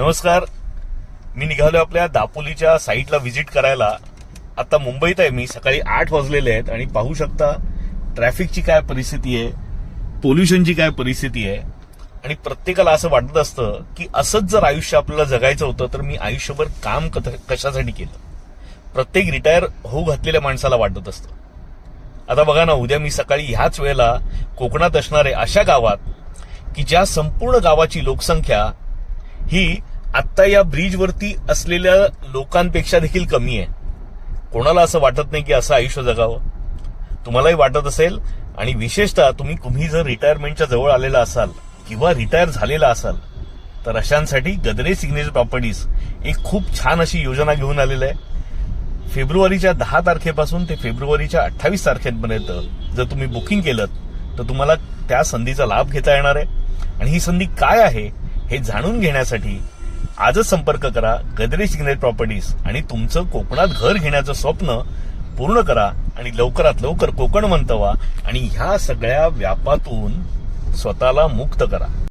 नमस्कार. मी निघालो आपल्या दापोलीच्या साईटला व्हिजिट करायला. आता मुंबईत आहे मी. सकाळी 8 वाजलेले आहेत आणि पाहू शकता ट्रॅफिकची काय परिस्थिती आहे, पोल्युशनची काय परिस्थिती आहे. आणि प्रत्येकाला असं वाटत असतं की असंच जर आयुष्य आपल्याला जगायचं होतं तर मी आयुष्यभर काम कशासाठी केलं. प्रत्येक रिटायर होऊ घातलेल्या माणसाला वाटत असतं. आता बघा ना, उद्या मी सकाळी ह्याच वेळेला कोकणात असणारे अशा गावात की ज्या संपूर्ण गावाची लोकसंख्या ही आत्ता या ब्रिजवरती असलेल्या लोकांपेक्षा देखील कमी आहे. कोणाला असं वाटत नाही की असं आयुष्य जगावं? तुम्हालाही वाटत असेल. आणि विशेषतः तुम्ही जर रिटायरमेंटच्या जवळ आलेला असाल किंवा रिटायर झालेला असाल तर अशांसाठी गद्रे सिग्नेचर प्रॉपर्टीज एक खूप छान अशी योजना घेऊन आलेलं आहे. फेब्रुवारीच्या 10 तारखेपासून ते फेब्रुवारीच्या 28 तारखेपर्यंत जर तुम्ही बुकिंग केलं तर तुम्हाला त्या संधीचा लाभ घेता येणार आहे. आणि ही संधी काय आहे हे जाणून घेण्यासाठी आजच संपर्क करा गद्रे सिग्नेचर प्रॉपर्टीज आणि तुमचं कोकणात घर घेण्याचं स्वप्न पूर्ण करा आणि लवकरात लवकर कोकण मंतवा आणि ह्या सगळ्या व्यापातून स्वतःला मुक्त करा.